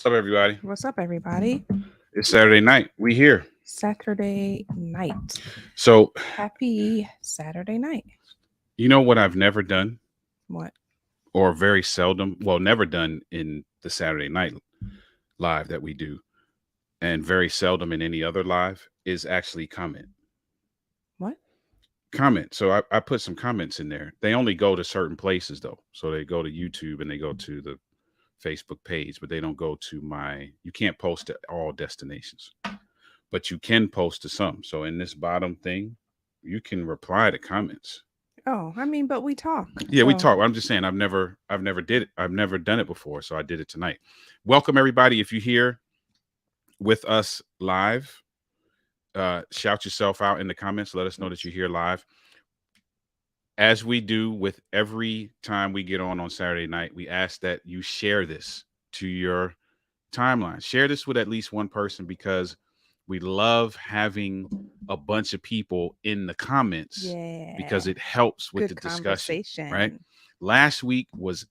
What's up, everybody? What's up, everybody? It's Saturday night. We here. Saturday night. So, Happy Saturday night. you know what I've never done, What? or very seldom, well, never done in the Saturday night live that we do, and very seldom in any other live, is actually comment. What? Comment. So I put some comments in there. They only go to certain places, though. So they go to YouTube and they go to the Facebook page, but they don't go to you can't post to all destinations, but you can post to some. So in this bottom thing, you can reply to comments. Oh, I mean, but we talk. Yeah, we talk. I'm just saying, I've never did it. I've never done it before. So I did it tonight. Welcome, everybody. If you're here with us live, shout yourself out in the comments. Let us know that you're here live. As we do with every time we get on Saturday night, we ask that you share this to your timeline. Share this with at least one person, because we love having a bunch of people in the comments, because it helps with the discussion, right? Last week was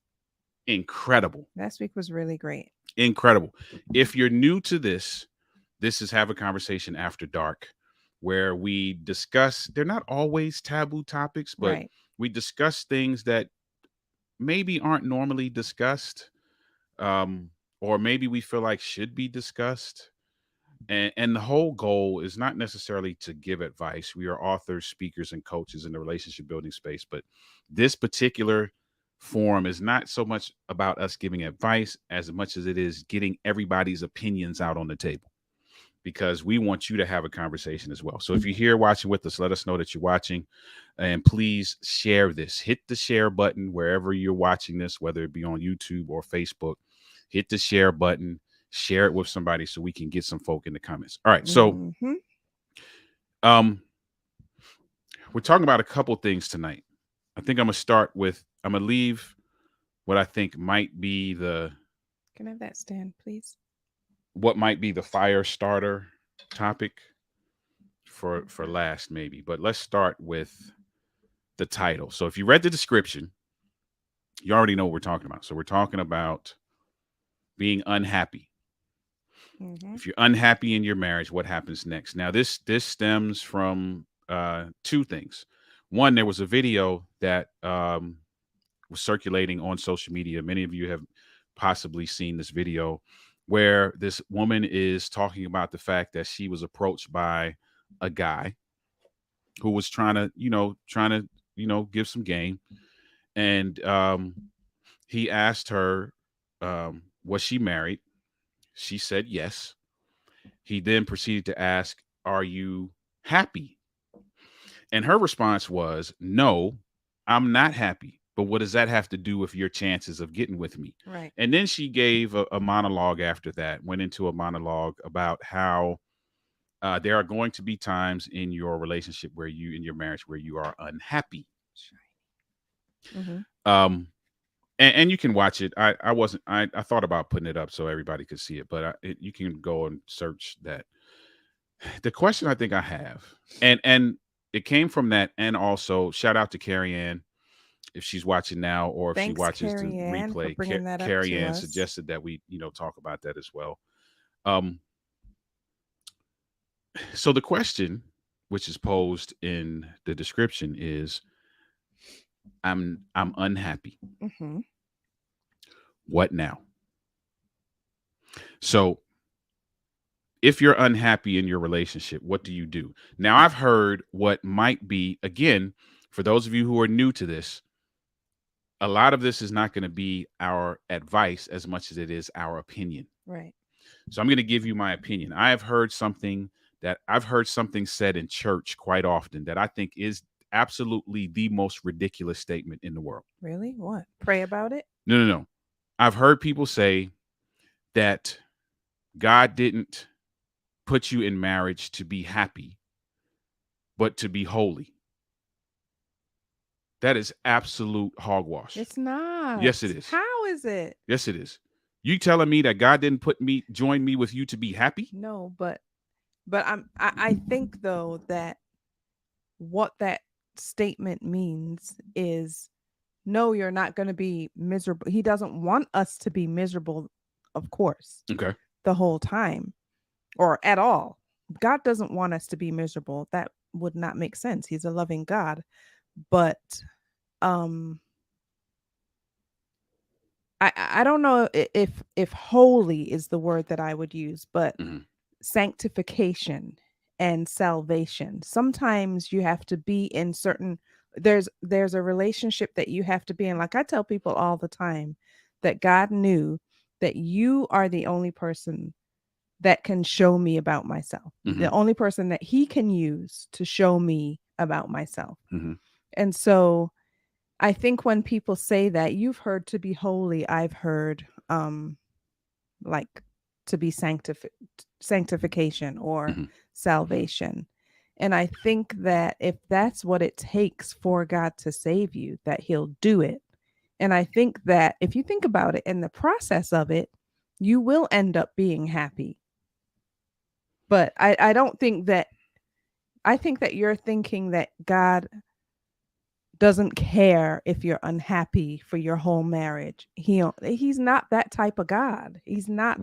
incredible. Last week was really great. Incredible. If you're new to this is Have a Conversation After Dark, where we discuss, they're not always taboo topics, but we discuss things that maybe aren't normally discussed, or maybe we feel like should be discussed. And the whole goal is not necessarily to give advice. We are authors, speakers, and coaches in the relationship building space. But this particular forum is not so much about us giving advice as much as it is getting everybody's opinions out on the table, because we want you to have a conversation as well. So if you're here watching with us, let us know that you're watching, and please share this. Hit the share button wherever you're watching this, whether it be on YouTube or Facebook. Hit the share button, share it with somebody so we can get some folk in the comments. All right. So we're talking about a couple things tonight. I think I'm going to leave what I think might be the Can I have that stand, please? what might be the fire starter topic for last maybe. But let's start with the title. So if you read the description, you already know what we're talking about. So we're talking about being unhappy. Mm-hmm. If you're unhappy in your marriage, what happens next? Now this stems from two things. One, there was a video that was circulating on social media. Many of you have possibly seen this video where this woman is talking about the fact that she was approached by a guy who was trying to give some game, and he asked her, was she married? She said yes. He then proceeded to ask, are you happy? And her response was, no, I'm not happy. But what does that have to do with your chances of getting with me? Right. And then she gave a monologue after that, went into a monologue about how there are going to be times in your relationship in your marriage, where you are unhappy. Mm-hmm. And you can watch it. I thought about putting it up so everybody could see it, but you can go and search that. The question I think I have, and it came from that, and also shout out to Carrie Ann if she's watching now, or if she Thanks, watches the Carrie Ann, for replay. bringing that up Carrie to Ann us. suggested that we talk about that as well. So the question, which is posed in the description, is I'm unhappy. Mm-hmm. What now? So if you're unhappy in your relationship, what do you do? Now, I've heard what might be, again, for those of you who are new to this, a lot of this is not going to be our advice as much as it is our opinion. Right. So I'm going to give you my opinion. I've heard something said in church quite often that I think is absolutely the most ridiculous statement in the world. Really? What? Pray about it? No. I've heard people say that God didn't put you in marriage to be happy, but to be holy. That is absolute hogwash. It's not. Yes, it is. How is it? Yes, it is. You telling me that God didn't join me with you to be happy? No, but I think though that what that statement means is, no, you're not going to be miserable. He doesn't want us to be miserable, of course, Okay. the whole time or at all. God doesn't want us to be miserable. That would not make sense. He's a loving God. But I don't know if holy is the word that I would use, but sanctification and salvation. Sometimes you have to be in certain, there's a relationship that you have to be in. Like I tell people all the time that God knew that you are the only person that can show me about myself. The only person that he can use to show me about myself. And so I think when people say that, you've heard to be holy, I've heard like to be sanctification or salvation. And I think that if that's what it takes for God to save you, that he'll do it. And I think that if you think about it, in the process of it, you will end up being happy. But I don't think that, I think that you're thinking that God doesn't care if you're unhappy for your whole marriage. He's not that type of God. He's not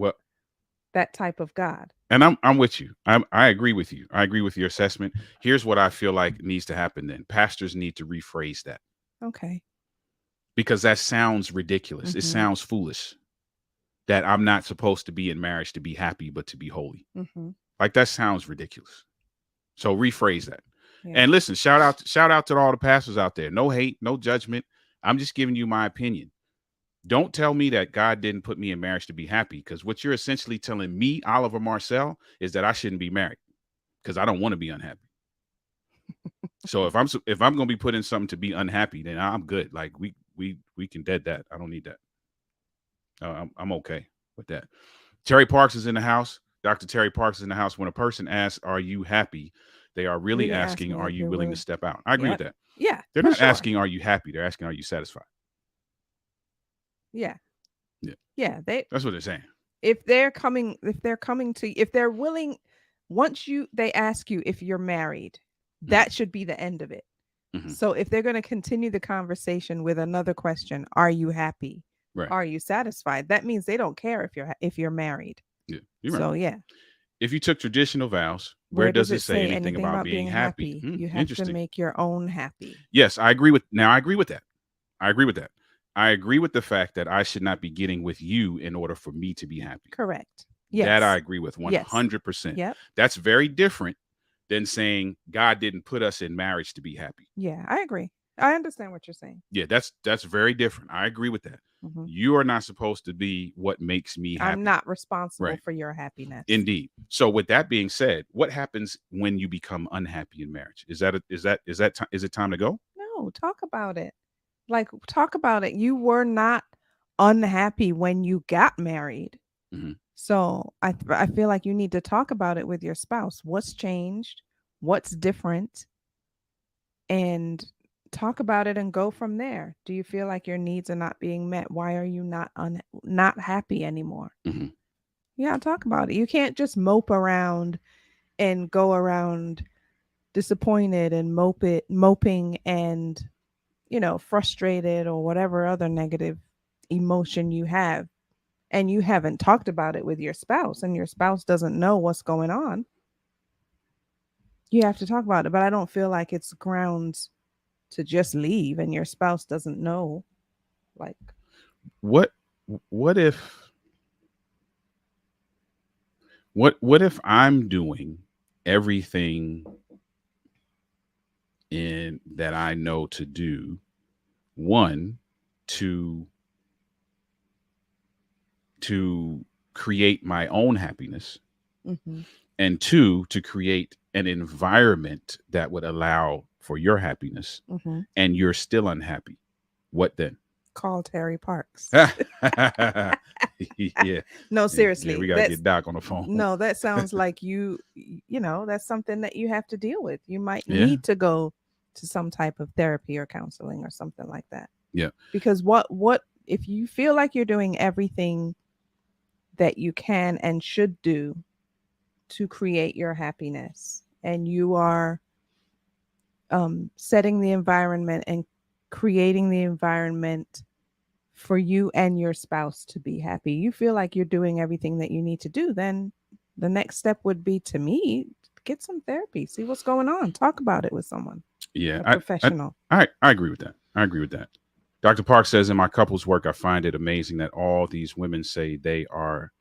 that type of God. And I'm with you. I agree with you. I agree with your assessment. Here's what I feel like needs to happen then. Pastors need to rephrase that. Okay. Because that sounds ridiculous. It sounds foolish. That I'm not supposed to be in marriage to be happy, but to be holy. Like that sounds ridiculous. So rephrase that. Yeah. And listen, shout out to all the pastors out there. No hate, no judgment. I'm just giving you my opinion. Don't tell me that God didn't put me in marriage to be happy, because what you're essentially telling me, Oliver Marcel, is that I shouldn't be married because I don't want to be unhappy. So if I'm going to be put in something to be unhappy, then I'm good. Like we can dead that. I don't need that. I'm okay with that. Terry Parks is in the house. Dr. Terry Parks is in the house. When a person asks, "Are you happy?" they are really asking, "Are you willing to step out?" I agree with that. Yeah. They're not asking, "Are you happy?" They're asking, "Are you satisfied?" Yeah. Yeah, that's what they're saying. If they're coming if they're willing, once they ask you if you're married, that should be the end of it. So if they're going to continue the conversation with another question, are you happy? Right. Are you satisfied? That means they don't care if you're married. Yeah, you're right. So yeah. If you took traditional vows, where Where does does it it say say anything anything about about being being happy? happy? You have to Interesting. make your own happy. Yes, I agree with. Now, I agree with that. I agree with that. I agree with the fact that I should not be getting with you in order for me to be happy. Correct. That I Yes. agree with Yes. 100%. Yep. That's very different than saying God didn't put us in marriage to be happy. Yeah, I agree. I understand what you're saying. Yeah, that's very different. I agree with that. You are not supposed to be what makes me happy. I'm not responsible Right. for your happiness. Indeed. So with that being said, what happens when you become unhappy in marriage? Is it time to go? No, talk about it. Like, talk about it. You were not unhappy when you got married. So I feel like you need to talk about it with your spouse. What's changed? What's different? And talk about it and go from there. Do you feel like your needs are not being met? Why are you not happy anymore? Yeah, talk about it. You can't just mope around and go around disappointed and moping and frustrated or whatever other negative emotion you have, and you haven't talked about it with your spouse, and your spouse doesn't know what's going on. You have to talk about it, but I don't feel like it's grounds to just leave and your spouse doesn't know. Like, what if what if I'm doing everything in that I know to do, one, to create my own happiness, and two, to create an environment that would allow for your happiness, and you're still unhappy? What then? Call Terry Parks. Yeah. No, seriously. Yeah, we gotta get Doc on the phone. No, that sounds like that's something that you have to deal with. You might need to go to some type of therapy or counseling or something like that. Yeah. Because what if you feel like you're doing everything that you can and should do to create your happiness, and you are setting the environment and creating the environment for you and your spouse to be happy, you feel like you're doing everything that you need to do, then the next step would be, to me, get some therapy, see what's going on, talk about it with someone. Yeah, a professional. I agree with that. I agree with that. Dr. Park says, in my couples work, I find it amazing that all these women say they are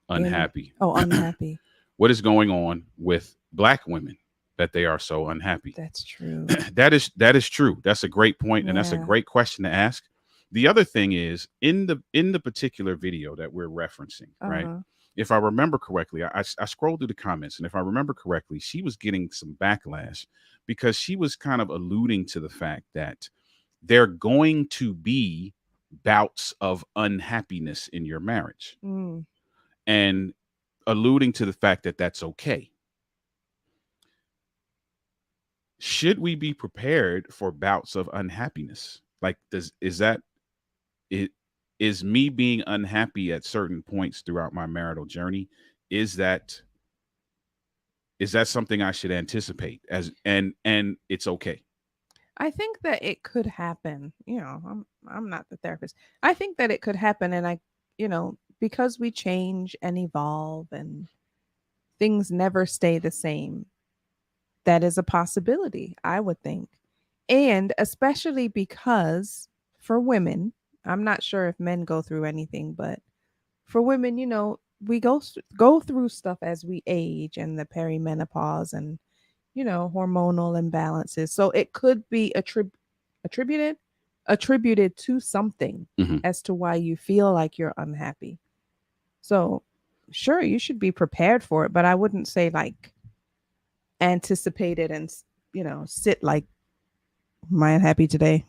unhappy. Unhappy. What is going on with Black women that they are so unhappy? That's true. That is true. That's a great point, and that's a great question to ask. The other thing is, in the particular video that we're referencing, right? If I remember correctly, I scrolled through the comments, and if I remember correctly, she was getting some backlash because she was kind of alluding to the fact that there are going to be bouts of unhappiness in your marriage, and alluding to the fact that that's okay. Should we be prepared for bouts of unhappiness? Like, is me being unhappy at certain points throughout my marital journey, is that something I should anticipate and it's okay? I think that it could happen. I'm not the therapist. I think that it could happen, and because we change and evolve and things never stay the same, that is a possibility, I would think. And especially because for women, I'm not sure if men go through anything, but for women, we go through stuff as we age, and the perimenopause and hormonal imbalances. So it could be attributed to something as to why you feel like you're unhappy. So sure, you should be prepared for it, but I wouldn't say like anticipate it and sit like, am I unhappy today?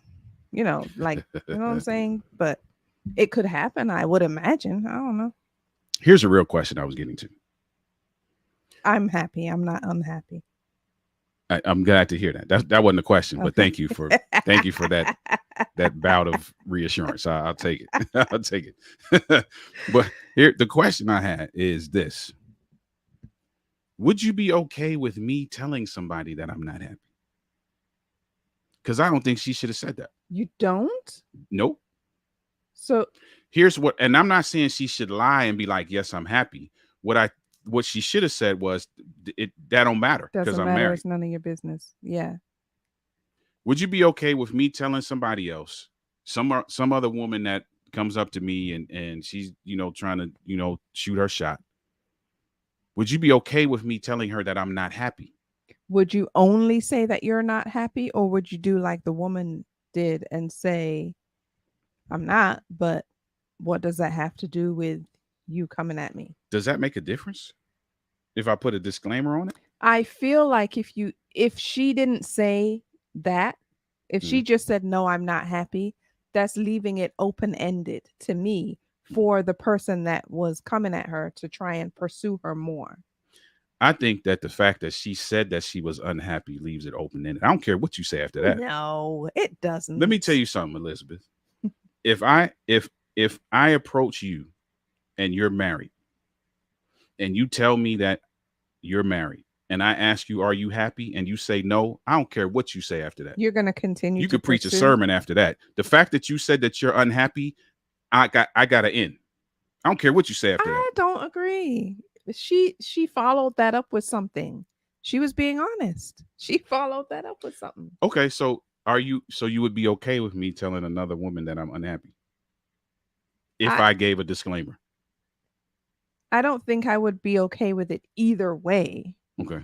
Like, you know what I'm saying? But it could happen, I would imagine. I don't know. Here's a real question I was getting to. I'm happy. I'm not unhappy. I'm glad to hear that. That wasn't a question, but thank you for that bout of reassurance. I'll take it. I'll take it. But here, the question I had is this: would you be okay with me telling somebody that I'm not happy? Because I don't think she should have said that. You don't? Nope. So here's what, and I'm not saying she should lie and be like, "Yes, I'm happy." What she should have said was, that don't matter because doesn't I'm matter. married. It's none of your business. Yeah. Would you be okay with me telling somebody else, some other woman that comes up to me and she's trying to shoot her shot? Would you be okay with me telling her that I'm not happy? Would you only say that you're not happy, or would you do like the woman did and say, I'm not, but what does that have to do with you coming at me? Does that make a difference if I put a disclaimer on it? I feel like if she didn't say that, if she just said, no, I'm not happy, that's leaving it open-ended to me for the person that was coming at her to try and pursue her more. I think that the fact that she said that she was unhappy leaves it open-ended. I don't care what you say after that. No, it doesn't. Let me tell you something, Elizabeth. if I approach you and you're married and you tell me that you're married and I ask you, are you happy? And you say no, I don't care what you say after that. You're going to continue. You could preach a sermon after that. The fact that you said that you're unhappy, I got to end. I don't care what you say after that. I don't agree. She followed that up with something. She was being honest. She followed that up with something. Okay, so you would be okay with me telling another woman that I'm unhappy if I gave a disclaimer? I don't think I would be okay with it either way. Okay.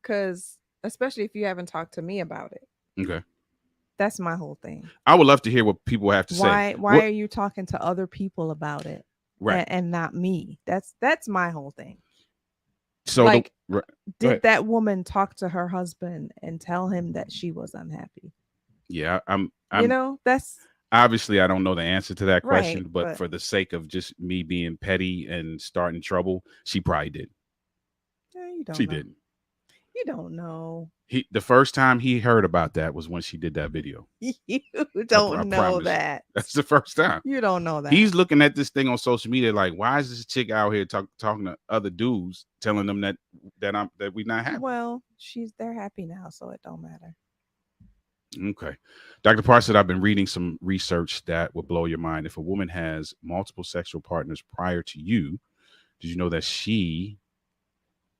Because especially if you haven't talked to me about it. Okay. That's my whole thing. I would love to hear what people have to say. Why are you talking to other people about it? Right. And not me? That's my whole thing. So like, did that woman talk to her husband and tell him that she was unhappy? Yeah, I'm that's obviously I don't know the answer to that question, right, but for the sake of just me being petty and starting trouble, she probably did. Yeah, you don't she know. didn't. You don't know. The first time he heard about that was when she did that video. You don't know that. That's the first time. You don't know that. He's looking at this thing on social media like, why is this chick out here talking to other dudes, telling them that we're not happy? Well, they're happy now, so it don't matter. Okay. Dr. Parr said, I've been reading some research that will blow your mind. If a woman has multiple sexual partners prior to you, did you know that she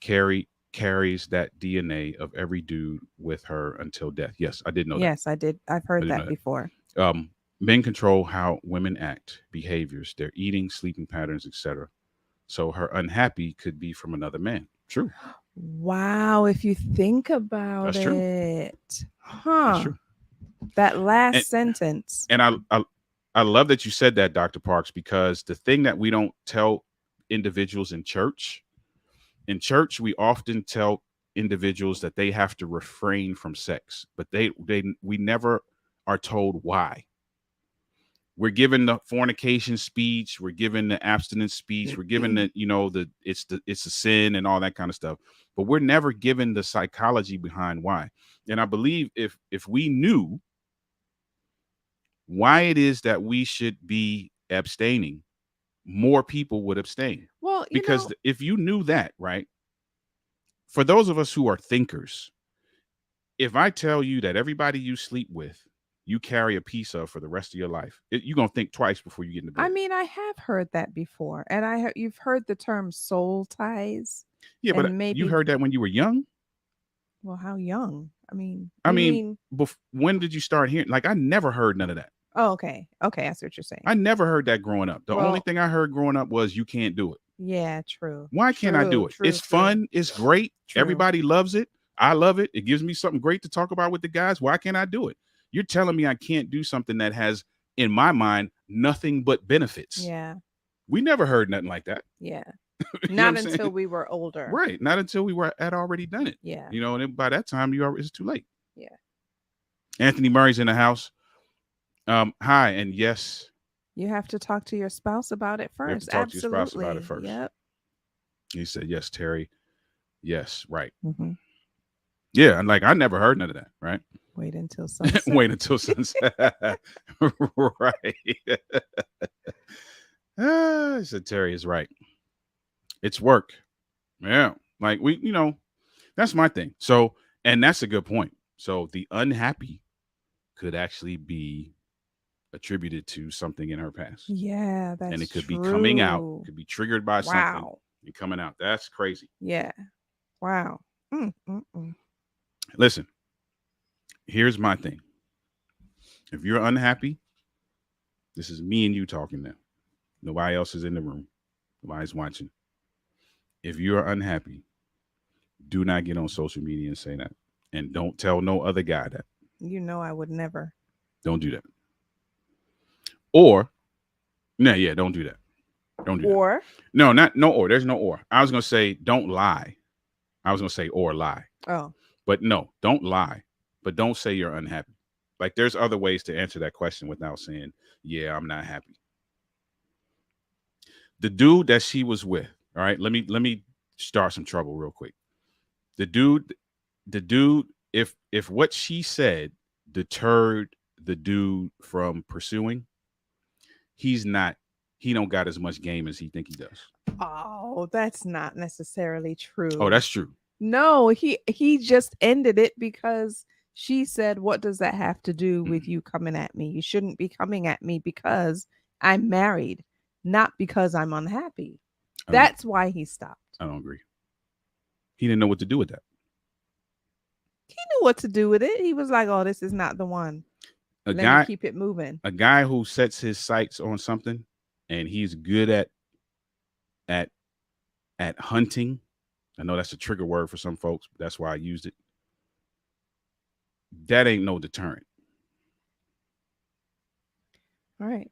carries that DNA of every dude with her until death? Yes, I did know that. Yes, I did. I've heard that before. Men control how women act, behaviors, their eating, sleeping patterns, etc. So her unhappy could be from another man. True. Wow, if you think about That's true. it. Huh. That's true. That last sentence. And I love that you said that, Dr. Parks, because the thing that we don't tell individuals in church, we often tell individuals that they have to refrain from sex, but we never are told why. We're given the fornication speech, we're given the abstinence speech, we're given the it's a sin and all that kind of stuff, but we're never given the psychology behind why. And I believe if we knew why it is that we should be abstaining, more people would abstain. Well, because if you knew that, right? For those of us who are thinkers, if I tell you that everybody you sleep with, you carry a piece of for the rest of your life, you're going to think twice before you get into bed. I mean, I have heard that before. And you've heard the term soul ties. Yeah, but maybe you heard that when you were young? Well, how young? I mean, when did you start hearing? Like, I never heard none of that. Oh, okay. Okay, I see what you're saying. I never heard that growing up. The only thing I heard growing up was you can't do it. Yeah, true. Why can't I do it? It's fun. It's great. Everybody loves it. I love it. It gives me something great to talk about with the guys. Why can't I do it? You're telling me I can't do something that has, in my mind, nothing but benefits. Yeah. We never heard nothing like that. Yeah. Not until we were older. Right. Not until we had already done it. Yeah. And by that time, it's too late. Yeah. Anthony Murray's in the house. Hi, and yes. You have to talk to your spouse about it first. You have to talk to your spouse about it first. Yep. He said, yes, Terry. Yes, right. Mm-hmm. Yeah, and like I never heard none of that, right? Wait until sunset. Wait until sunset. Right. So Terry is right. It's work. Yeah. Like that's my thing. So, and that's a good point. So the unhappy could actually be attributed to something in her past. Yeah, And that's it could be coming out, true. could be triggered by something Wow. and coming out. That's crazy. Yeah. Wow. Mm. Listen, here's my thing. If you're unhappy, this is me and you talking now. Nobody else is in the room. Nobody's watching. If you're unhappy, do not get on social media and say that. And don't tell no other guy that. You know I would never. Don't do that. Or, no, yeah, don't do that. Don't do Or? That. No, not no or. There's no or. I was gonna say don't lie. I was gonna say or lie. Oh. But no, don't lie. But don't say you're unhappy. Like there's other ways to answer that question without saying, yeah, I'm not happy. The dude that she was with, all right, let me start some trouble real quick. The dude, if what she said deterred the dude from pursuing, he don't got as much game as he think he does. Oh, that's not necessarily true. Oh, that's true. No, he just ended it because she said, "What does that have to do with you coming at me? You shouldn't be coming at me because I'm married, not because I'm unhappy." That's why he stopped. I don't agree. He didn't know what to do with that. He knew what to do with it. He was like, "Oh, this is not the one. Let me keep it moving." A guy who sets his sights on something and he's good at hunting. I know that's a trigger word for some folks, but that's why I used it. That ain't no deterrent. All right.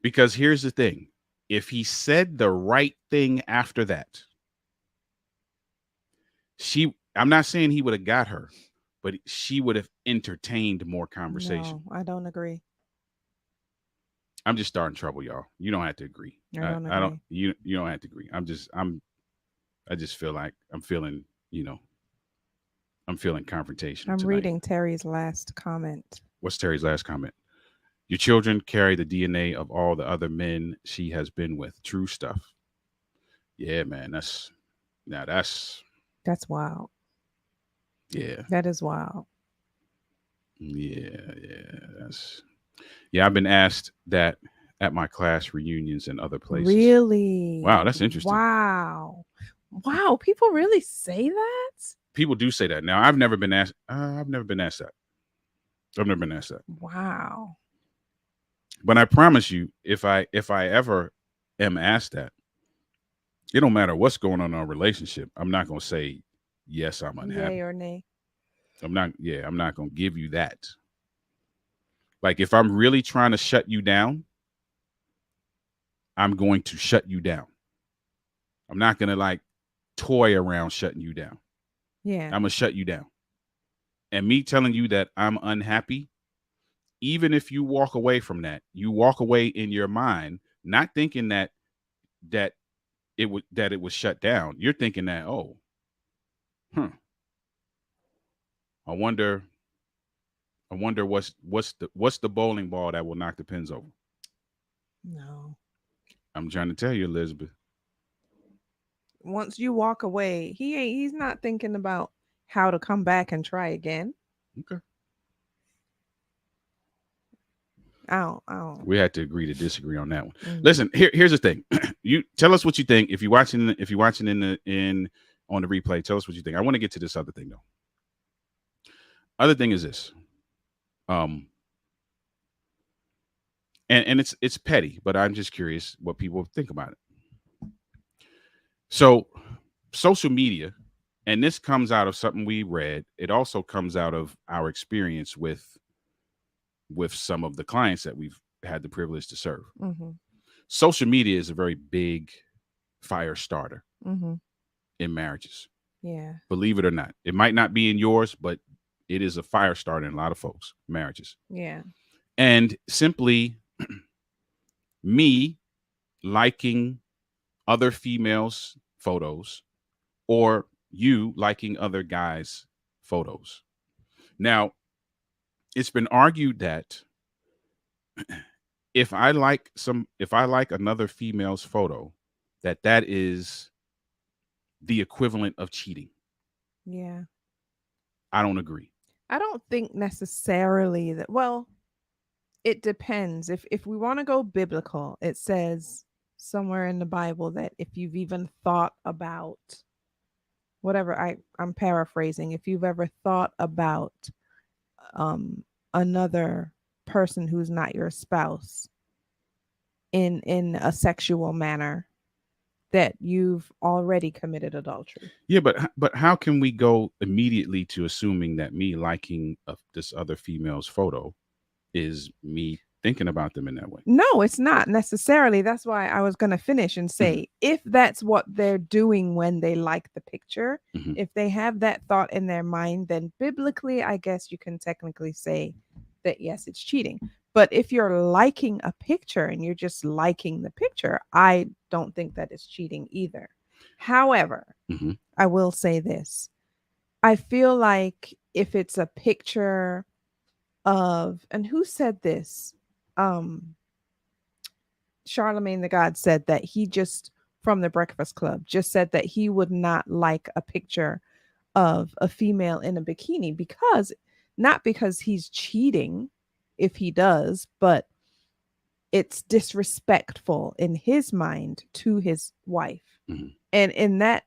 Because here's the thing. If he said the right thing after that, I'm not saying he would have got her, but she would have entertained more conversation. No, I don't agree. I'm just starting trouble, y'all. You don't have to agree. I don't agree. You don't have to agree. I just feel like I'm feeling confrontation. I'm tonight. reading Terry's last comment. What's Terry's last comment? Your children carry the DNA of all the other men she has been with. True stuff. Yeah, man. That's wild. Yeah. That is wild. Yeah. I've been asked that at my class reunions and other places. Really? Wow, that's interesting. Wow. People really say that? People do say that. Now, I've never been asked that. Wow. But I promise you, if I ever am asked that, it don't matter what's going on in our relationship. I'm not going to say, yes, I'm unhappy. Yay or nay. I'm not going to give you that. Like if I'm really trying to shut you down, I'm going to shut you down. I'm not going to like toy around shutting you down. Yeah. I'm going to shut you down. And me telling you that I'm unhappy, even if you walk away from that, you walk away in your mind, not thinking that it was shut down. You're thinking that, I wonder what's the bowling ball that will knock the pins over. No. I'm trying to tell you, Elizabeth. Once you walk away, he's not thinking about how to come back and try again. Okay. I don't. We had to agree to disagree on that one. Mm-hmm. Listen, here's the thing. You tell us what you think. If you're watching on the replay, tell us what you think. I want to get to this other thing though. Other thing is this. And it's petty, but I'm just curious what people think about it. So, social media, and this comes out of something we read. It also comes out of our experience with some of the clients that we've had the privilege to serve. Mm-hmm. Social media is a very big fire starter in marriages. Yeah. Believe it or not. It might not be in yours, but it is a fire starter in a lot of folks' marriages. Yeah. And simply me liking other females' photos or you liking other guys' photos. Now, it's been argued that if I like another female's photo, that is the equivalent of cheating. Yeah. I don't agree. I don't think necessarily that, well, it depends. If we want to go biblical, it says somewhere in the Bible that if you've even thought about whatever, I'm paraphrasing, if you've ever thought about um another person who's not your spouse in a sexual manner, that you've already committed adultery. Yeah, but how can we go immediately to assuming that me liking this other female's photo is me thinking about them in that way? No, it's not necessarily. That's why I was going to finish and say, if that's what they're doing when they like the picture, if they have that thought in their mind, then biblically, I guess you can technically say that, yes, it's cheating. But if you're liking a picture and you're just liking the picture, I don't think that is cheating either. However, I will say this. I feel like if it's a picture of, and who said this? Charlemagne the God said that he just, from the Breakfast Club, just said that he would not like a picture of a female in a bikini because, not because he's cheating if he does, but it's disrespectful in his mind to his wife. And in that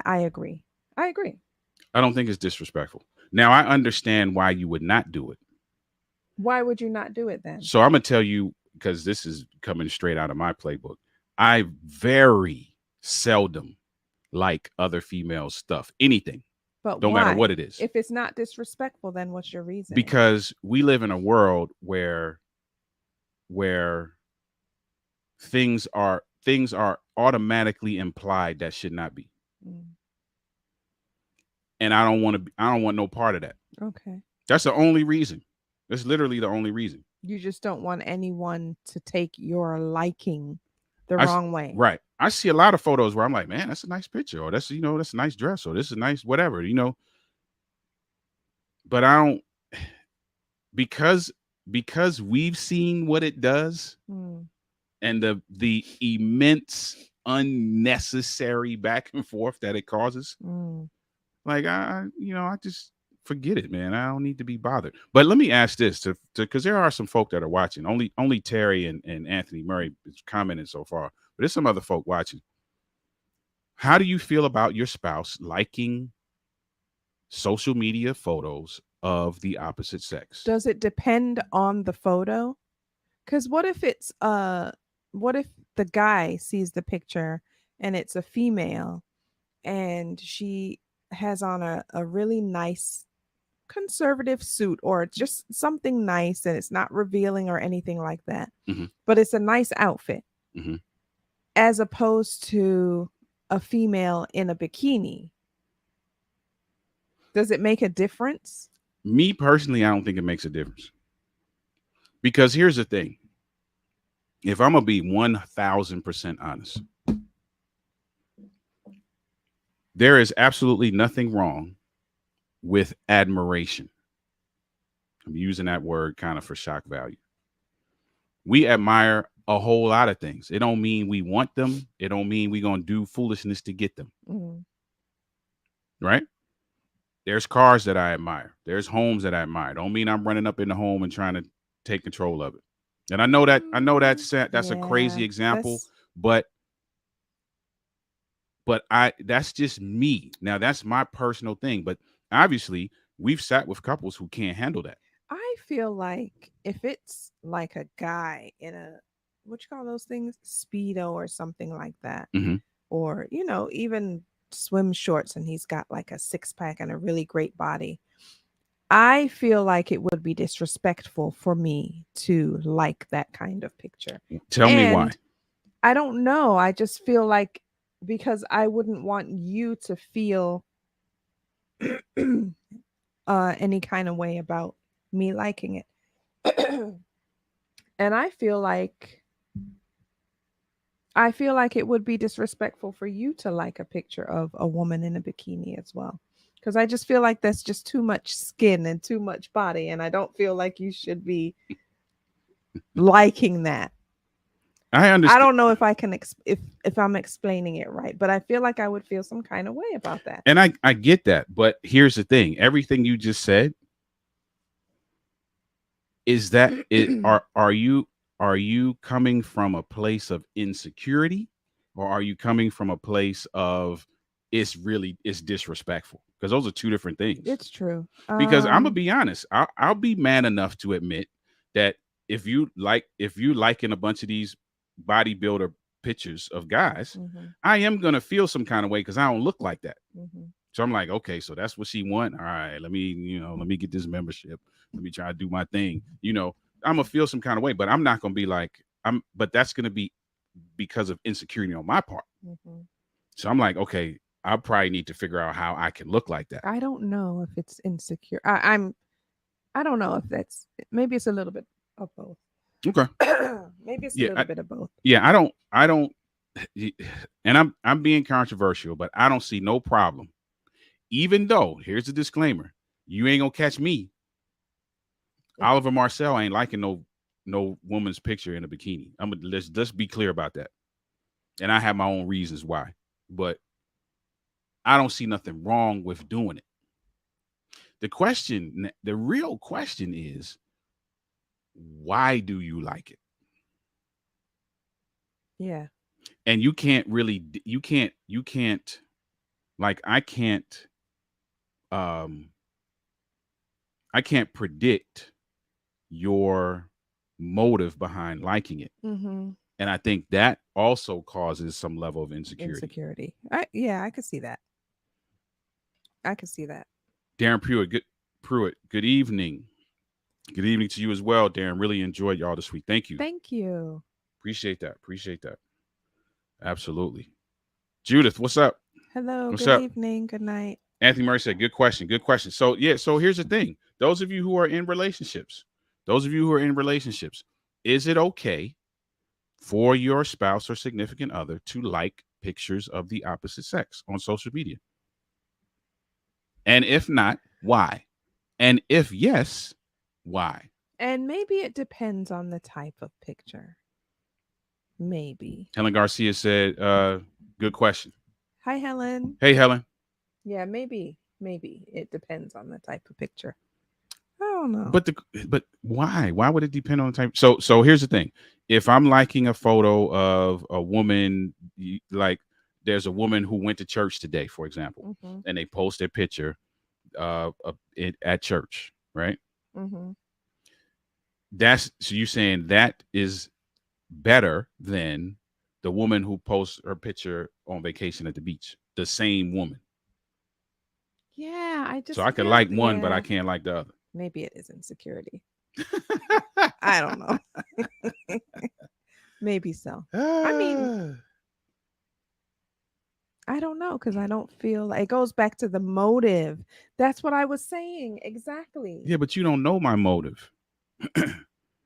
I agree. I don't think it's disrespectful. Now, I understand why you would not do it. Why would you not do it then? So I'm gonna tell you, because this is coming straight out of my playbook. I very seldom like other female stuff, anything. But no matter what it is. If it's not disrespectful, then what's your reason? Because we live in a world where things are automatically implied that should not be. And I don't want no part of that. Okay. That's the only reason. That's literally the only reason. You just don't want anyone to take your liking the wrong way. Right. I see a lot of photos where I'm like, man, that's a nice picture, or that's a nice dress, or this is a nice whatever, But I don't, because we've seen what it does and the immense unnecessary back and forth that it causes. Like I just forget it, man. I don't need to be bothered. But let me ask this, because there are some folk that are watching. Only Terry and Anthony Murray is commenting so far, but there's some other folk watching. How do you feel about your spouse liking social media photos of the opposite sex? Does it depend on the photo? Because what if the guy sees the picture and it's a female and she has on a really nice conservative suit or just something nice and it's not revealing or anything like that, but it's a nice outfit, as opposed to a female in a bikini? Does it make a difference? Me personally, I don't think it makes a difference, because here's the thing. If I'm gonna be 1,000% honest, there is absolutely nothing wrong with admiration. I'm using that word kind of for shock value. We admire a whole lot of things. It don't mean we want them. It don't mean we're going to do foolishness to get them. Right? There's cars that I admire. There's homes that I admire. Don't mean I'm running up in the home and trying to take control of it. And I know that's a crazy example, but that's just me. Now, that's my personal thing. But obviously, we've sat with couples who can't handle that. I feel like if it's like a guy in a, what you call those things, Speedo or something like that, or, even swim shorts, and he's got like a 6-pack and a really great body, I feel like it would be disrespectful for me to like that kind of picture. Tell me why. I don't know. I just feel like, because I wouldn't want you to feel any kind of way about me liking it. And I feel like it would be disrespectful for you to like a picture of a woman in a bikini as well. Because I just feel like that's just too much skin and too much body, and I don't feel like you should be liking that. I I understand. don't know if I can if I'm explaining it right, but I feel like I would feel some kind of way about that. And I get that, but here's the thing. Everything you just said is that it are you coming from a place of insecurity, or are you coming from a place of it's disrespectful? Because those are two different things. It's true. Because I'm gonna be honest, I'll be man enough to admit that if you liking a bunch of these bodybuilder pictures of guys, I am gonna feel some kind of way because I don't look like that. So I'm like, okay, so that's what she want. All right, let me get this membership. Let me try to do my thing. I'm gonna feel some kind of way, but I'm not gonna be like but that's gonna be because of insecurity on my part. So I'm like, okay, I probably need to figure out how I can look like that. I don't know if it's insecure. I don't know if that's, maybe it's a little bit of both. Okay. Maybe it's a little bit of both. Yeah, I don't and I'm being controversial, but I don't see no problem. Even though, here's the disclaimer, you ain't gonna catch me. Oliver Marcel ain't liking no woman's picture in a bikini. Let's be clear about that. And I have my own reasons why, but I don't see nothing wrong with doing it. The real question is, why do you like it? Yeah. And you can't like I can't predict your motive behind liking it. And I think that also causes some level of insecurity. I could see that. I could see that. Darren Pruitt, good evening. Good evening to you as well, Darren. Really enjoyed y'all this week. Thank you. Thank you. Appreciate that. Absolutely. Judith, what's up? Hello. What's good up? evening. Good night. Anthony Murray said, good question. So here's the thing. Those of you who are in relationships, is it okay for your spouse or significant other to like pictures of the opposite sex on social media? And if not, why? And if yes, why? And maybe it depends on the type of picture. Maybe. Helen Garcia said, good question. Hi, Helen. Hey, Helen. Yeah, maybe it depends on the type of picture. I don't know. But why? Why would it depend on the type? So here's the thing. If I'm liking a photo of a woman, like there's a woman who went to church today, for example, and they post their picture at church, right? So you're saying that is better than the woman who posts her picture on vacation at the beach, the same woman. Yeah, so I can like one, but I can't like the other. Maybe it is insecurity. I don't know. Maybe so. I mean, I don't know, because I don't feel like it goes back to the motive. That's what I was saying. Exactly. Yeah, but you don't know my motive.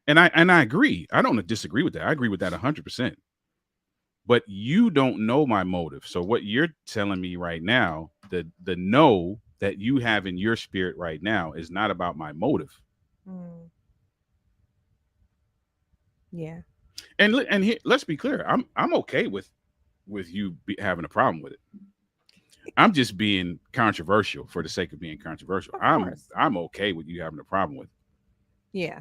And I agree. I don't disagree with that. I agree with that 100%. But you don't know my motive. So what you're telling me right now, the no that you have in your spirit right now is not about my motive. Yeah. And let's be clear. I'm okay with you having a problem with it. I'm just being controversial for the sake of being controversial. I'm okay with you having a problem with it. Yeah.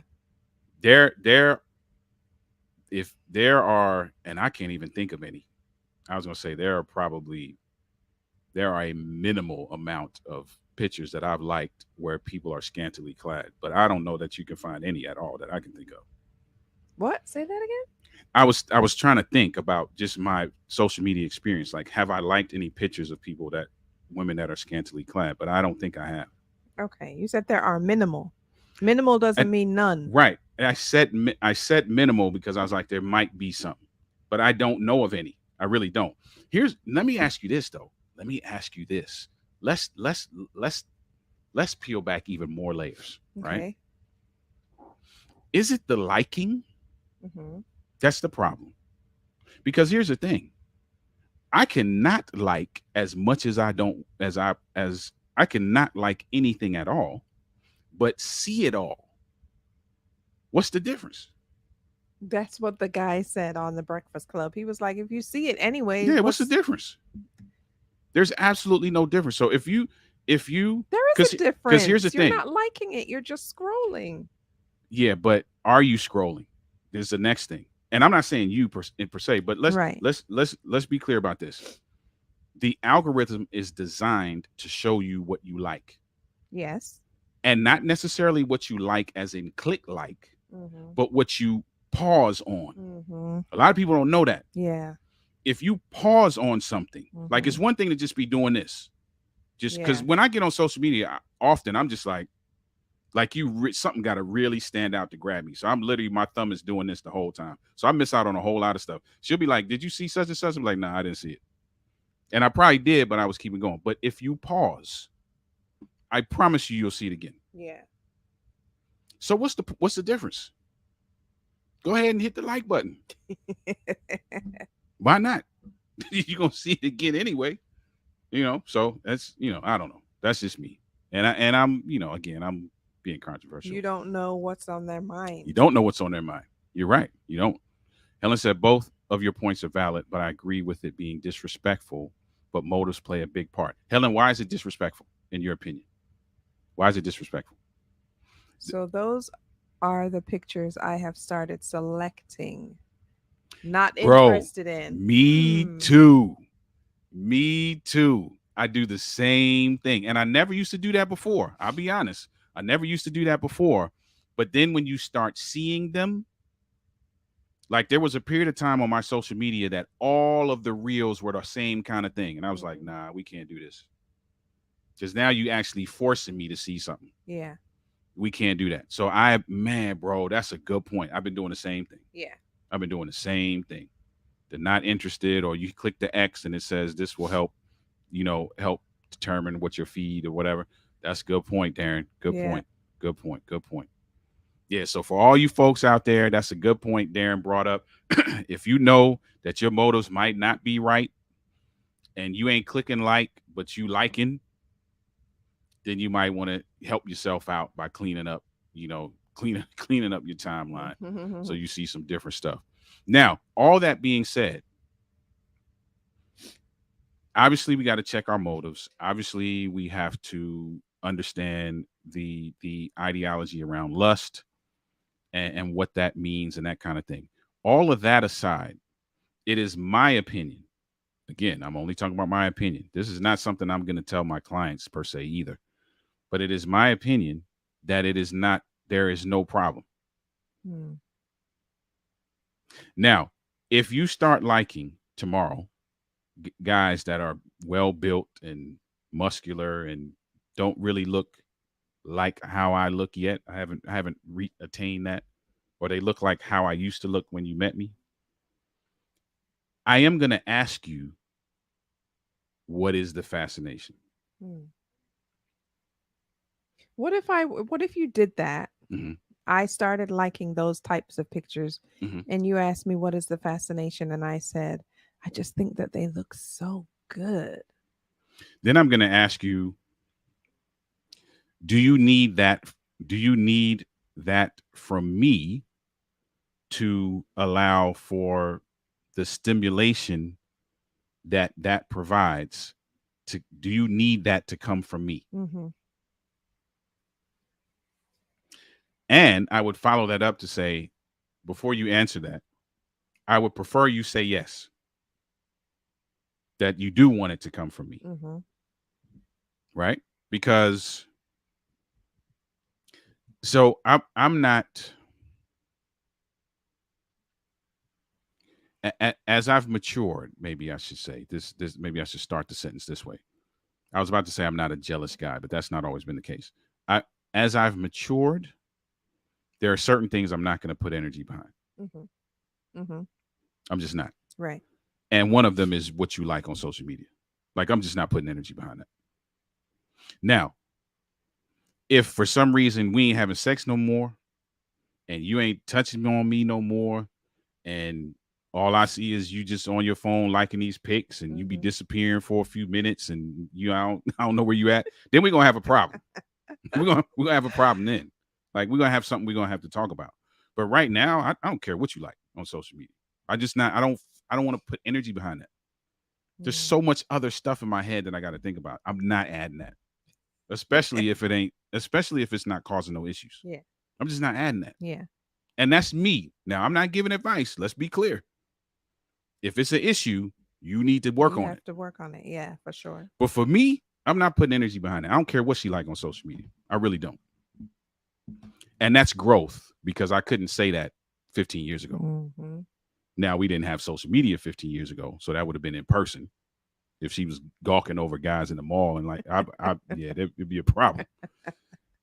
If there are, and I can't even think of any. I was going to say there are a minimal amount of pictures that I've liked where people are scantily clad, but I don't know that you can find any at all that I can think of. What? Say that again? I was trying to think about just my social media experience. Like, have I liked any pictures of women that are scantily clad? But I don't think I have. Okay. You said there are minimal. Minimal doesn't mean none. Right. And I said minimal because I was like, there might be some, but I don't know of any. I really don't. Let me ask you this though. Let's peel back even more layers. Okay. Right. Is it the liking? That's the problem. Because here's the thing. I cannot like as much as I I can not like anything at all, but see it all. What's the difference? That's what the guy said on the Breakfast Club. He was like, if you see it anyways, Yeah, what's the what's difference? There's absolutely no difference. So if you there is a because here's the difference. You're thing. not liking it. You're just scrolling. Yeah, but are you scrolling? There's the next thing. And I'm not saying you per se, but let's Right. let's let's let's be clear about this. The algorithm is designed to show you what you like, Yes. and not necessarily what you like as in click like, Mm-hmm. but what you pause on. Mm-hmm. A lot of people don't know that. Yeah. If you pause on something, like Mm-hmm. it's one thing to just be doing this, just because Yeah. when I get on social media, often I'm just like something got to really stand out to grab me. So I'm literally, my thumb is doing this the whole time. So I miss out on a whole lot of stuff. She'll be like, "Did you see such and such?" I'm like, "Nah, I didn't see it." And I probably did, but I was keeping going. But if you pause, I promise you'll see it again. Yeah. So what's the difference? Go ahead and hit the like button. Why not? You're gonna see it again anyway. So that's I don't know. That's just me. And I'm again, I'm being controversial. You don't know what's on their You mind. don't know what's on their mind. You're right. You don't. Helen said both of your points are valid, but I agree with it being disrespectful. But motives play a big part. Helen, why is it disrespectful in your opinion? Why is it disrespectful? So those are the pictures I have started selecting. Not Bro, interested in. me too. Me too. I do the same thing. And I never used to do that before. I'll be honest. I never used to do that before. But then when you start seeing them, like there was a period of time on my social media that all of the reels were the same kind of thing. And I was like, nah, we can't do this. Because now you actually forcing me to see something. Yeah. We can't do that. So man, bro, that's a good point. I've been doing the same thing. Yeah. I've been doing the same thing. They're not interested, or you click the X and it says this will help, help determine what your feed or whatever. That's a good point, Darren. Good Yeah. point. Good point. Good point. Yeah. So for all you folks out there, that's a good point Darren brought up. If you know that your motives might not be right and you ain't clicking like, but you liking, then you might want to help yourself out by cleaning up, cleaning up your timeline so you see some different stuff. Now, all that being said, obviously we got to check our motives. Obviously, we have to understand the ideology around lust and what that means and that kind of thing. All of that aside, it is my opinion. Again, I'm only talking about my opinion. This is not something I'm going to tell my clients per se either. But it is my opinion that there is no problem. Now, if you start liking tomorrow guys that are well built and muscular and don't really look like how I look yet, I haven't attained that, or they look like how I used to look when you met me, I am going to ask you, what is the fascination? What if you did that? Mm-hmm. I started liking those types of pictures, Mm-hmm. and you asked me what is the fascination, and I said, I just think that they look so good. Then I'm going to ask you, do you need that? Do you need that from me to allow for the stimulation that provides? Do you need that to come from me? Mm-hmm. And I would follow that up to say, before you answer that, I would prefer you say yes, that you do want it to come from me. Mm-hmm. Right? Because so I'm not, as I've matured, maybe I should say this, maybe I should start the sentence this way. I was about to say I'm not a jealous guy, but that's not always been the case. As I've matured, there are certain things I'm not going to put energy behind. Mm-hmm. Mm-hmm. I'm just not. Right. And one of them is what you like on social media. Like, I'm just not putting energy behind that. Now, if for some reason we ain't having sex no more, and you ain't touching on me no more, and All I see is you just on your phone liking these pics, and you be Mm-hmm. disappearing for a few minutes, and I don't know where you at. Then we're gonna have a problem. We're gonna have a problem then. Like, we're gonna have something we're gonna have to talk about. But right now, I don't care what you like on social media. I don't want to put energy behind that. There's Mm. so much other stuff in my head that I got to think about. I'm not adding that, especially if it's not causing no issues. Yeah. I'm just not adding that. Yeah. And that's me. Now, I'm not giving advice. Let's be clear. If it's an issue, you need to work You on have it. to work on it. Yeah, for sure. But for me, I'm not putting energy behind it. I don't care what she like on social media. I really don't. And that's growth, because I couldn't say that 15 years ago. Mm-hmm. Now, we didn't have social media 15 years ago, so that would have been in person. If she was gawking over guys in the mall, and like, yeah, it'd be a problem.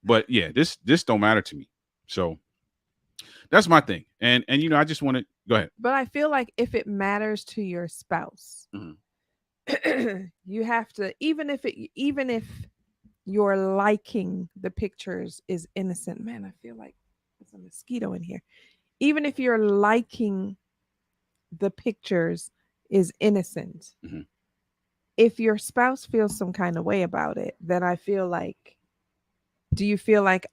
But yeah, this don't matter to me. So that's my thing. And I just want to go ahead. But I feel like if it matters to your spouse, you have to, even if your liking the pictures is innocent. Man, I feel like there's a mosquito in here. Even if your liking the pictures is innocent, if your spouse feels some kind of way about it, then I feel like, do you feel like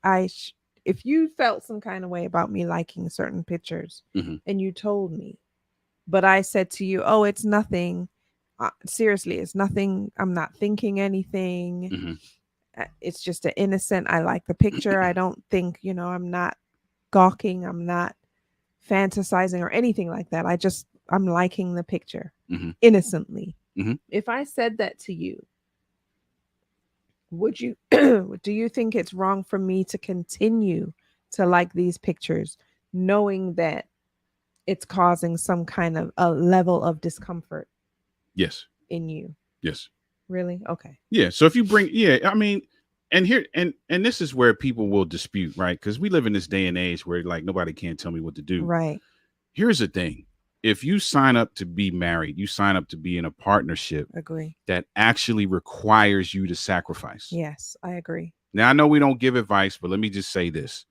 if you felt some kind of way about me liking certain pictures and you told me, but I said to you, oh, it's nothing. Seriously, it's nothing. I'm not thinking anything. It's just an innocent. I like the picture. I don't think, I'm not gawking. I'm not fantasizing or anything like that. I'm liking the picture innocently. If I said that to you, would you, do you think it's wrong for me to continue to like these pictures, knowing that it's causing some kind of a level of discomfort? Yes. In you? Yes. Really? Okay. Yeah. So if you bring, I mean, and here, and this is where people will dispute, right? Because we live in this day and age where, like, nobody can tell me what to do. Right. Here's the thing. If you sign up to be married, you sign up to be in a partnership. Agree. That actually requires you to sacrifice. Yes, I agree. Now, I know we don't give advice, but let me just say this.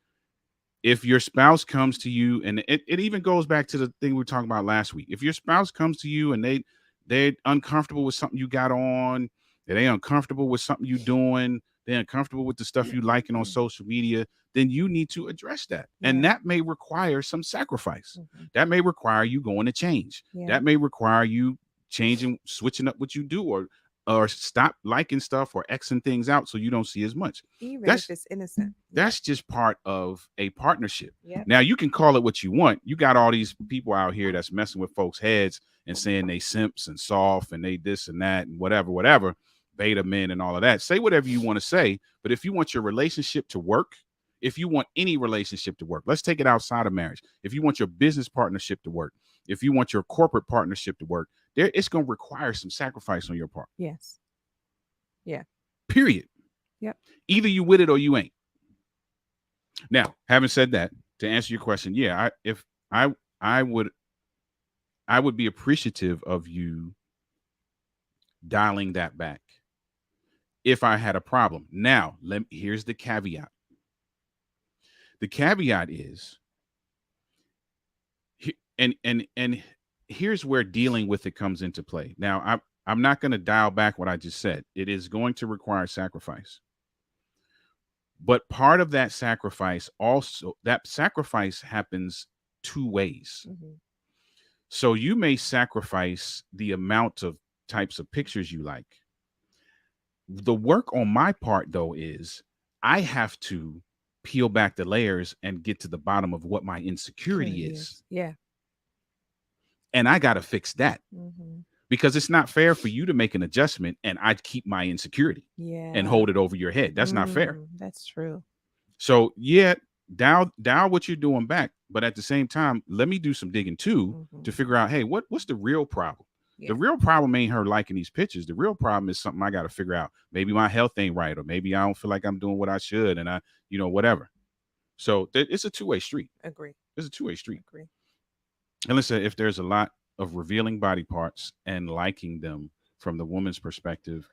If your spouse comes to you, and it even goes back to the thing we were talking about last week. If your spouse comes to you and they're uncomfortable with something you got on, they're uncomfortable with something you doing, they're uncomfortable with the stuff you liking on social media, then you need to address that. Yeah. And that may require some sacrifice. That may require you going to change. Yeah. That may require you changing, switching up what you do, or stop liking stuff or Xing things out so you don't see as much. Even if it's innocent. That's just part of a partnership. Yep. Now, you can call it what you want. You got all these people out here that's messing with folks' heads and saying they simps and soft and they this and that and whatever, beta men and all of that. Say whatever you want to say, but if you want your relationship to work, if you want any relationship to work, let's take it outside of marriage. If you want your business partnership to work, if you want your corporate partnership to work, it's going to require some sacrifice on your part. Yes. Yeah. Period. Yep. Either you with it or you ain't. Now, having said that, to answer your question, yeah, I would be appreciative of you dialing that back if I had a problem. Now, here's the caveat. The caveat is, and here's where dealing with it comes into play. Now, I'm not going to dial back what I just said. It is going to require sacrifice. But part of that sacrifice happens two ways. So you may sacrifice the amount of types of pictures you like. The work on my part, though, is I have to peel back the layers and get to the bottom of what my insecurity is. Yeah. And I got to fix that. Because it's not fair for you to make an adjustment and I'd keep my insecurity and hold it over your head. That's not fair. That's true. So yeah, dial what you're doing back. But at the same time, let me do some digging too to figure out, hey, what's the real problem? Yeah. The real problem ain't her liking these pictures. The real problem is something I got to figure out. Maybe my health ain't right, or maybe I don't feel like I'm doing what I should, and whatever. So it's a two-way street. Agree. It's a two-way street. Agree. And listen, if there's a lot of revealing body parts and liking them from the woman's perspective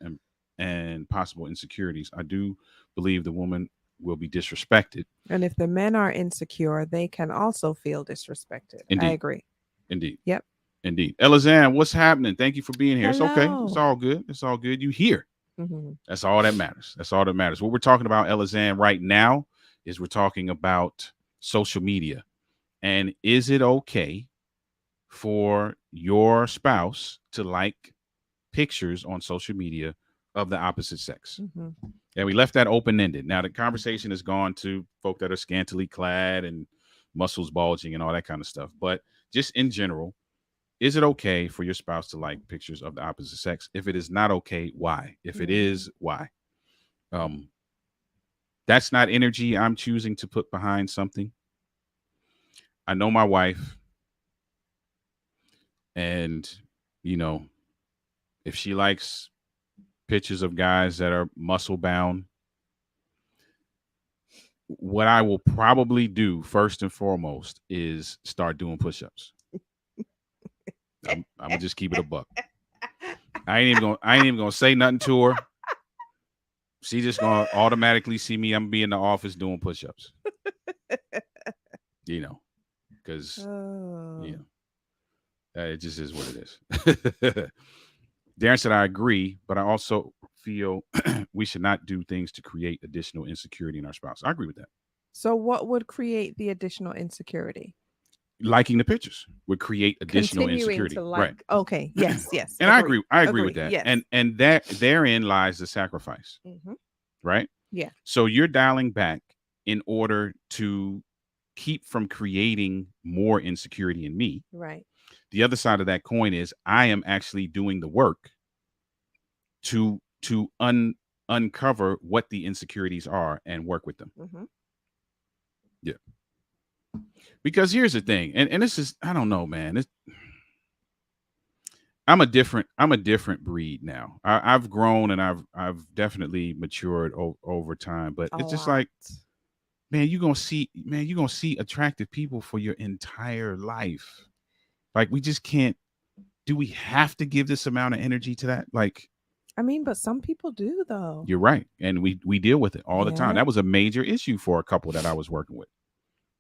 and possible insecurities, I do believe the woman will be disrespected. And if the men are insecure, they can also feel disrespected. Indeed. I agree. Indeed. Yep. Indeed. Elizanne, what's happening? Thank you for being here. It's okay. It's Hello. all good. It's all good. You here. Mm-hmm. That's all that matters. That's all that matters. What we're talking about, Elizanne, right now is we're talking about social media. And is it okay for your spouse to like pictures on social media of the opposite sex? Mm-hmm. And we left that open ended. Now, the conversation has gone to folk that are scantily clad and muscles bulging and all that kind of stuff. But just in general, is it okay for your spouse to like pictures of the opposite sex? If it is not okay, why? If it is, why? Um, that's not energy I'm choosing to put behind something. I know my wife, and you know, if she likes pictures of guys that are muscle bound, what I will probably do first and foremost is start doing push-ups. I'm gonna just keep it a buck. I ain't even gonna say nothing to her. She just gonna automatically see me. I'm gonna be in the office doing push-ups. You know, because you know, it just is what it is. Darren said, I agree, but I also feel we should not do things to create additional insecurity in our spouse. I agree with that. So, what would create the additional insecurity? Liking the pictures would create additional Continuing insecurity. to like. Right. Okay. Yes. Yes. And agree. I agree with that. Yes. And that therein lies the sacrifice. Mm-hmm. Right? Yeah. So you're dialing back in order to keep from creating more insecurity in me. Right. The other side of that coin is I am actually doing the work to uncover what the insecurities are and work with them. Mm-hmm. Yeah. Because here's the thing, and this is, I don't know, man. I'm a different breed now. I've grown and I've definitely matured over time. But it's just like, man, you're gonna see attractive people for your entire life. Like, we just can't. Do we have to give this amount of energy to that? Like, I mean, but some people do, though. You're right, and we deal with it all the time. That was a major issue for a couple that I was working with.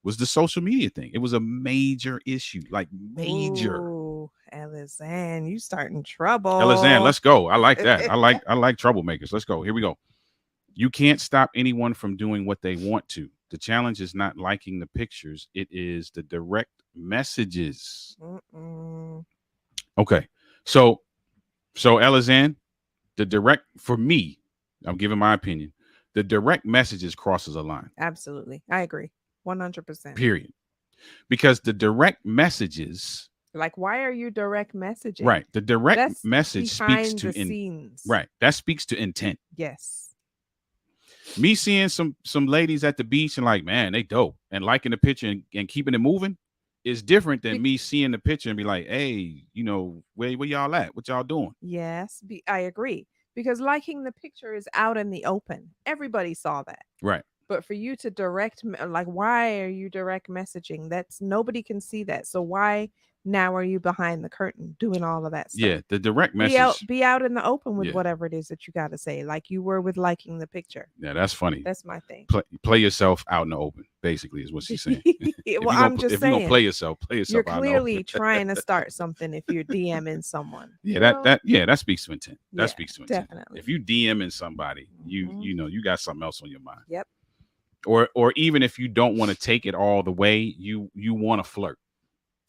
Was the social media thing? It was a major issue, like major. Ooh, Elizanne, you starting trouble. Elizanne, let's go. I like that. I like troublemakers. Let's go. Here we go. You can't stop anyone from doing what they want to. The challenge is not liking the pictures. It is the direct messages. Okay. So Elizanne, the direct, for me, I'm giving my opinion, the direct messages crosses a line. Absolutely. I agree. 100%. Period. Because the direct messages, like, why are you direct messaging? Right. The direct message speaks to scenes. Right. That speaks to intent. Yes. Me seeing some ladies at the beach and like, man, they dope, and liking the picture and keeping it moving is different than me seeing the picture and be like, hey, you know, where y'all at? What y'all doing? Yes, I agree. Because liking the picture is out in the open. Everybody saw that. Right. But for you to direct, like, why are you direct messaging? That's, nobody can see that. So why now are you behind the curtain doing all of that stuff? Yeah, the direct message. Be out in the open with whatever it is that you got to say, like you were with liking the picture. Yeah, that's funny. That's my thing. Play yourself out in the open, basically, is what she's saying. Well, I'm just saying. If you're going to play yourself You're out in the open. clearly trying to start something if you're DMing someone. Yeah, that speaks to intent. That speaks to intent. Definitely. If you DMing somebody, you know, you got something else on your mind. Yep. Or even if you don't want to take it all the way, you want to flirt.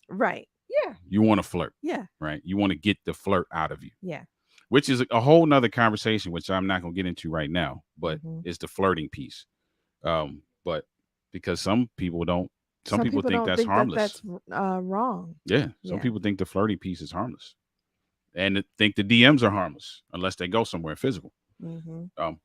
Right. Yeah. You want to flirt. Yeah. Right. You want to get the flirt out of you. Yeah. Which is a whole nother conversation, which I'm not going to get into right now, but it's the flirting piece. But because some people think that's harmless. That's wrong. Yeah. Some people think the flirting piece is harmless, and think the DMs are harmless unless they go somewhere physical.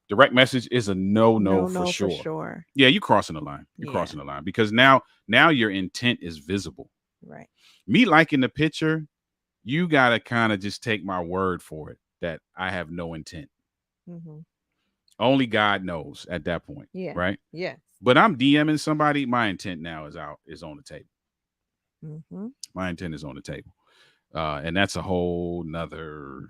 Direct message is a no for sure. Yeah, you're crossing the line. You're crossing the line because now your intent is visible. Right. Me liking the picture, you gotta kind of just take my word for it that I have no intent. Only God knows at that point. Yeah. Right. Yes. But I'm DMing somebody. My intent now is on the table. My intent is on the table, and that's a whole nother.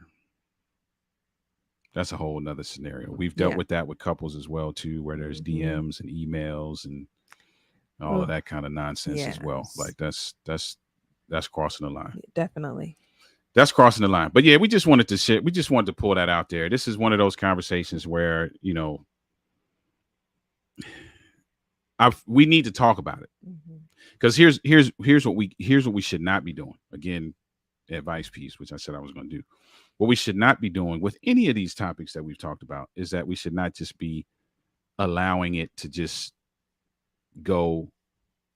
That's a whole nother scenario. We've dealt with that with couples as well too, where there's DMs and emails and all of that kind of nonsense as well. Like that's That's crossing the line. Definitely. That's crossing the line. But yeah, we just wanted to share. We just wanted to pull that out there. This is one of those conversations where, we need to talk about it. Because here's what we should not be doing. Again, advice piece, which I said I was going to do. What we should not be doing with any of these topics that we've talked about is that we should not just be allowing it to just go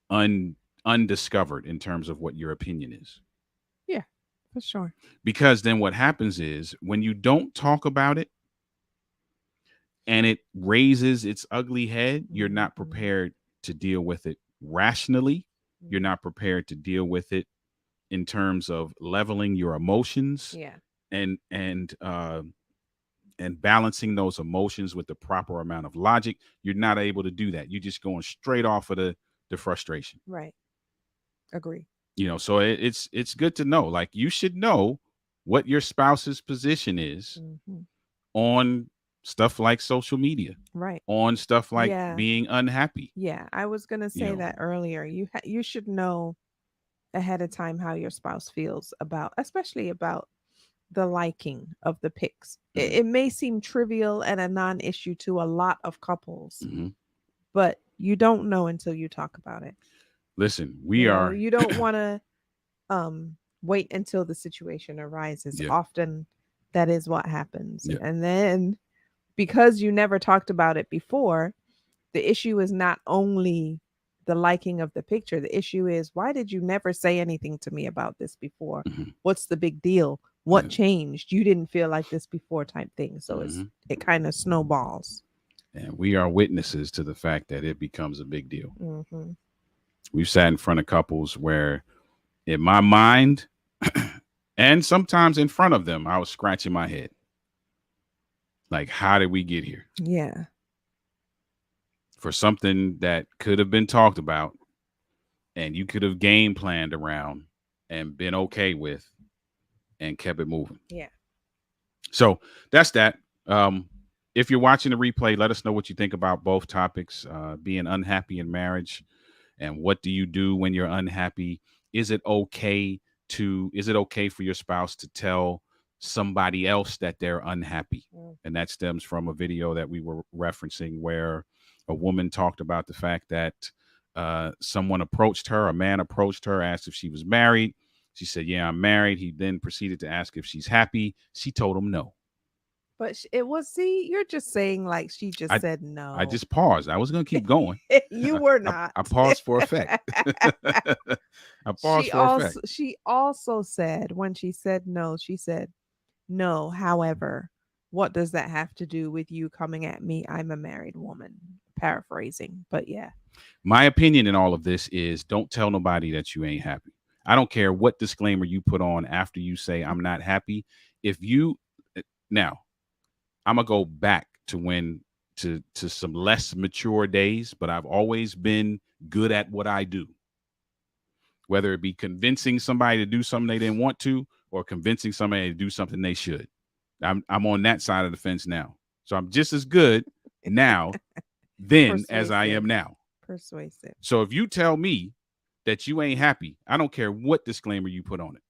undiscovered in terms of what your opinion is. Yeah, for sure. Because then what happens is when you don't talk about it and it raises its ugly head, you're not prepared to deal with it rationally. You're not prepared to deal with it in terms of leveling your emotions. Yeah. And balancing those emotions with the proper amount of logic. You're not able to do that. You're just going straight off of the frustration. Right. Agree. So it's good to know. Like, you should know what your spouse's position is on stuff like social media. Right. On stuff like being unhappy. Yeah, I was going to say that earlier. You should know ahead of time how your spouse feels about, especially about the liking of the pics. It may seem trivial and a non-issue to a lot of couples, but you don't know until you talk about it. Listen, you don't want to wait until the situation arises. Often that is what happens. And then because you never talked about it before, the issue is not only the liking of the picture. The issue is, why did you never say anything to me about this before? What's the big deal? What changed? You didn't feel like this before, type thing. So it kind of snowballs. And we are witnesses to the fact that it becomes a big deal. We've sat in front of couples where, in my mind, and sometimes in front of them, I was scratching my head. Like, how did we get here? Yeah. For something that could have been talked about and you could have game planned around and been okay with and kept it moving. Yeah. So that's that. If you're watching the replay, let us know what you think about both topics, being unhappy in marriage and what do you do when you're unhappy? Is it okay for your spouse to tell somebody else that they're unhappy? And that stems from a video that we were referencing where a woman talked about the fact that a man approached her, asked if she was married. She said, yeah, I'm married. He then proceeded to ask if she's happy. She told him no. But you're just saying like she just said no. I just paused. I was going to keep going. You were not. I paused for effect. She also said, when she said no, no, however, what does that have to do with you coming at me? I'm a married woman. Paraphrasing, but yeah. My opinion in all of this is, don't tell nobody that you ain't happy. I don't care what disclaimer you put on after you say I'm not happy. Now, I'm gonna go back to some less mature days, but I've always been good at what I do. Whether it be convincing somebody to do something they didn't want to, or convincing somebody to do something they should. I'm on that side of the fence now. So I'm just as good now then as I am now. Persuasive. So if you tell me that you ain't happy, I don't care what disclaimer you put on it.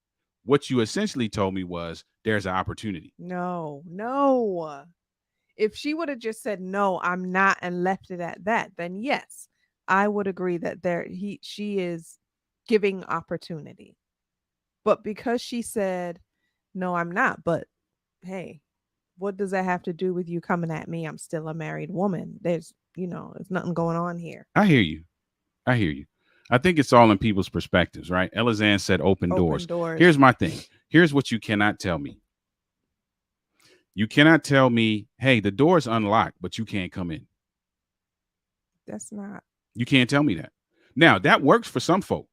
What you essentially told me was, there's an opportunity. No. If she would have just said, no, I'm not, and left it at that, then yes, I would agree that she is giving opportunity. But because she said, no, I'm not, but hey, what does that have to do with you coming at me? I'm still a married woman. There's nothing going on here. I hear you. I think it's all in people's perspectives, right? Elizanne said open doors. Here's my thing. Here's what you cannot tell me. You cannot tell me, hey, the door's unlocked, but you can't come in. That's not. You can't tell me that. Now, that works for some folk.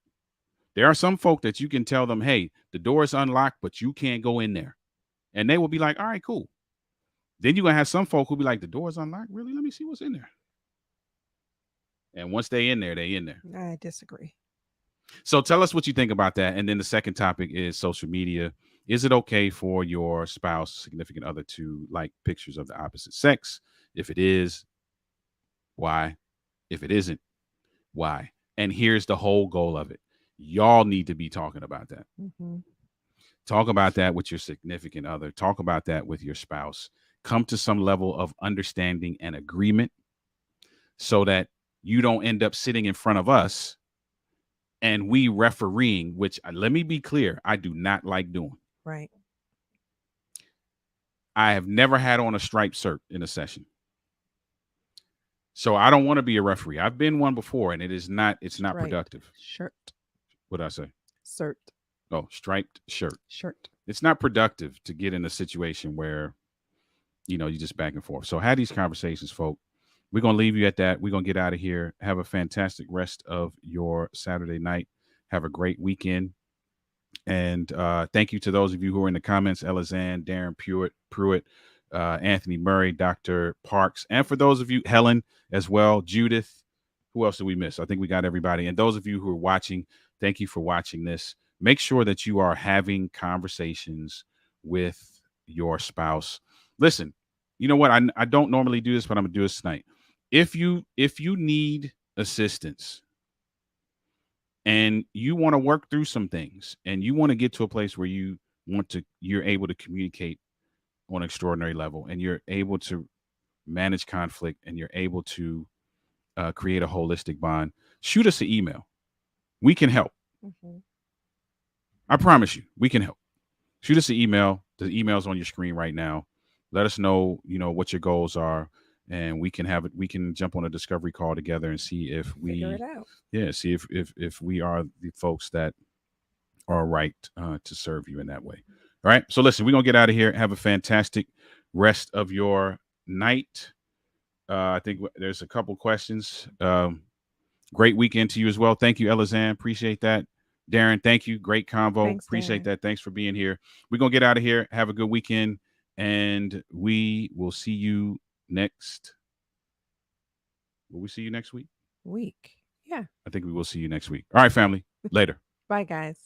There are some folk that you can tell them, hey, the door is unlocked, but you can't go in there. And they will be like, all right, cool. Then you're going to have some folk who'll be like, the door is unlocked? Really? Let me see what's in there. And once they in there, they in there. I disagree. So tell us what you think about that. And then the second topic is social media. Is it okay for your spouse, significant other, to like pictures of the opposite sex? If it is, why? If it isn't, why? And here's the whole goal of it. Y'all need to be talking about that. Mm-hmm. Talk about that with your significant other. Talk about that with your spouse. Come to some level of understanding and agreement so that you don't end up sitting in front of us and we refereeing, which let me be clear, I do not like doing. Right. I have never had on a striped shirt in a session. So I don't want to be a referee. I've been one before and it's not productive. Shirt. What did I say? Shirt. Oh, striped shirt. Shirt. It's not productive to get in a situation where, you just back and forth. So have these conversations, folk. We're going to leave you at that. We're going to get out of here. Have a fantastic rest of your Saturday night. Have a great weekend. And thank you to those of you who are in the comments, Elizanne, Darren Pruitt, Anthony Murray, Dr. Parks. And for those of you, Helen as well, Judith. Who else did we miss? I think we got everybody. And those of you who are watching, thank you for watching this. Make sure that you are having conversations with your spouse. Listen, you know what? I don't normally do this, but I'm going to do this tonight. If you need assistance and you want to work through some things and you want to get to a place where you're able to communicate on an extraordinary level and you're able to manage conflict and you're able to create a holistic bond, shoot us an email. We can help. Mm-hmm. I promise you, we can help. Shoot us an email. The email's on your screen right now. Let us know, what your goals are, and we can have it. We can jump on a discovery call together and see if we figure it out. Yeah, see if we are the folks that are right to serve you in that way. All right. So listen, we're gonna get out of here. Have a fantastic rest of your night. I think there's a couple questions. Great weekend to you as well. Thank you, Elizanne. Appreciate that. Darren, thank you. Great convo. Thanks, appreciate Darren. that. Thanks for being here. We're going to get out of here. Have a good weekend. And we will see you next. Will we see you next week? Yeah. I think we will see you next week. All right, family. Later. Bye, guys.